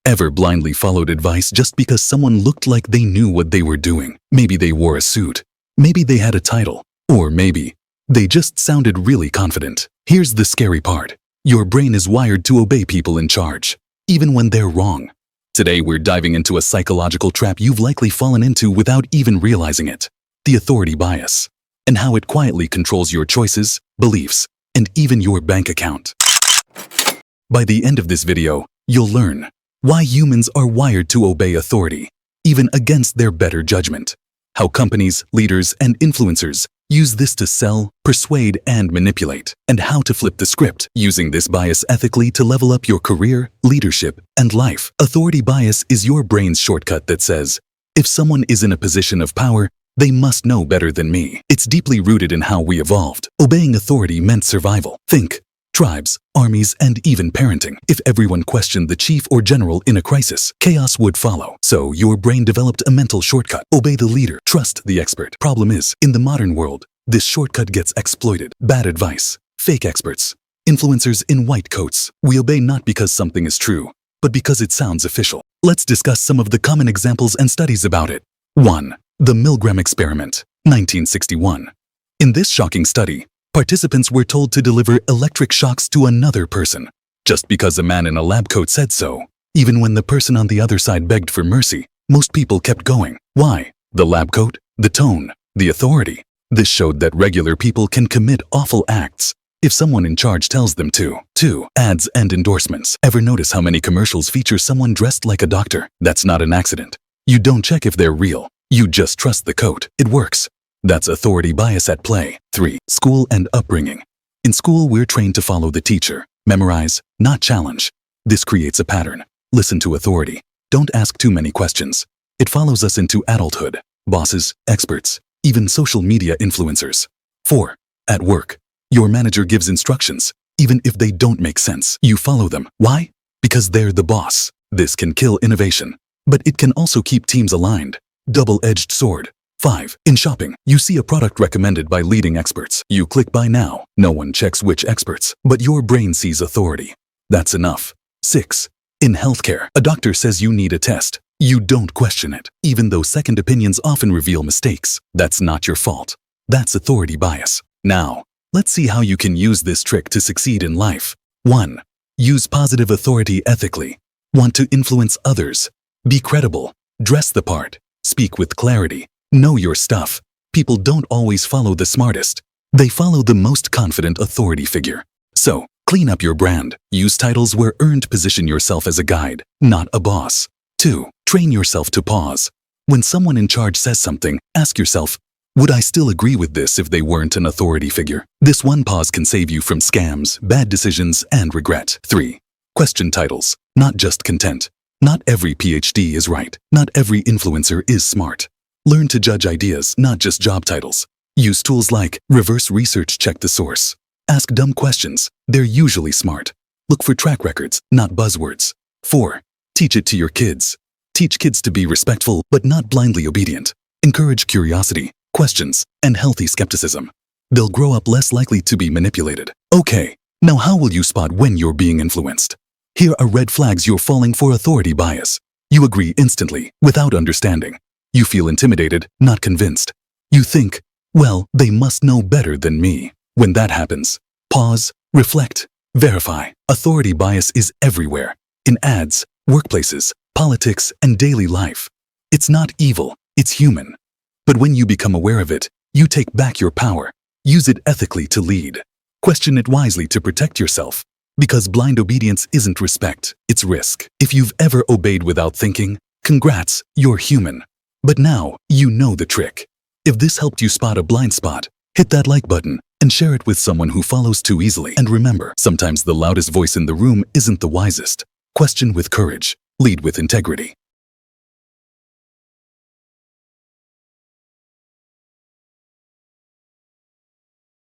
Ever blindly followed advice just because someone looked like they knew what they were doing? Maybe they wore a suit. Maybe they had a title. Or maybe they just sounded really confident. Here's the scary part. Your brain is wired to obey people in charge, even when they're wrong. Today, we're diving into a psychological trap you've likely fallen into without even realizing it. The authority bias, and how it quietly controls your choices, beliefs, and even your bank account. By the end of this video, you'll learn why humans are wired to obey authority, even against their better judgment. How companies, leaders, and influencers use this to sell, persuade, and manipulate. And how to flip the script, using this bias ethically to level up your career, leadership, and life. Authority bias is your brain's shortcut that says, if someone is in a position of power, they must know better than me. It's deeply rooted in how we evolved. Obeying authority meant survival. Think tribes, armies, and even parenting. If everyone questioned the chief or general in a crisis, chaos would follow. So your brain developed a mental shortcut. Obey the leader, trust the expert. Problem is, in the modern world, this shortcut gets exploited. Bad advice, fake experts, influencers in white coats. We obey not because something is true, but because it sounds official. Let's discuss some of the common examples and studies about it. 1. The Milgram Experiment, 1961. In this shocking study, participants were told to deliver electric shocks to another person, just because a man in a lab coat said so. Even when the person on the other side begged for mercy, most people kept going. Why? The lab coat, the tone, the authority. This showed that regular people can commit awful acts if someone in charge tells them to. 2. Ads and endorsements. Ever notice how many commercials feature someone dressed like a doctor? That's not an accident. You don't check if they're real. You just trust the coat. It works. That's authority bias at play. 3. School and upbringing. In school, we're trained to follow the teacher, memorize, not challenge. This creates a pattern. Listen to authority. Don't ask too many questions. It follows us into adulthood. Bosses, experts, even social media influencers. 4. At work. Your manager gives instructions. Even if they don't make sense, you follow them. Why? Because they're the boss. This can kill innovation, but it can also keep teams aligned. Double-edged sword. 5. In shopping, you see a product recommended by leading experts. You click buy now. No one checks which experts, but your brain sees authority. That's enough. 6. In healthcare, a doctor says you need a test. You don't question it, even though second opinions often reveal mistakes. That's not your fault. That's authority bias. Now, let's see how you can use this trick to succeed in life. 1. Use positive authority ethically. Want to influence others? Be credible. Dress the part. Speak with clarity. Know your stuff. People don't always follow the smartest. They follow the most confident authority figure. So, clean up your brand. Use titles where earned. Position yourself as a guide, not a boss. 2. Train yourself to pause. When someone in charge says something, ask yourself, would I still agree with this if they weren't an authority figure? This one pause can save you from scams, bad decisions, and regret. 3. Question titles, not just content. Not every PhD is right. Not every influencer is smart. Learn to judge ideas, not just job titles. Use tools like reverse research, check the source. Ask dumb questions. They're usually smart. Look for track records, not buzzwords. 4. Teach it to your kids. Teach kids to be respectful, but not blindly obedient. Encourage curiosity, questions, and healthy skepticism. They'll grow up less likely to be manipulated. Okay, now how will you spot when you're being influenced? Here are red flags you're falling for authority bias. You agree instantly, without understanding. You feel intimidated, not convinced. You think, well, they must know better than me. When that happens, pause, reflect, verify. Authority bias is everywhere. In ads, workplaces, politics, and daily life. It's not evil, it's human. But when you become aware of it, you take back your power. Use it ethically to lead. Question it wisely to protect yourself. Because blind obedience isn't respect, it's risk. If you've ever obeyed without thinking, congrats, you're human. But now, you know the trick. If this helped you spot a blind spot, hit that like button and share it with someone who follows too easily. And remember, sometimes the loudest voice in the room isn't the wisest. Question with courage. Lead with integrity.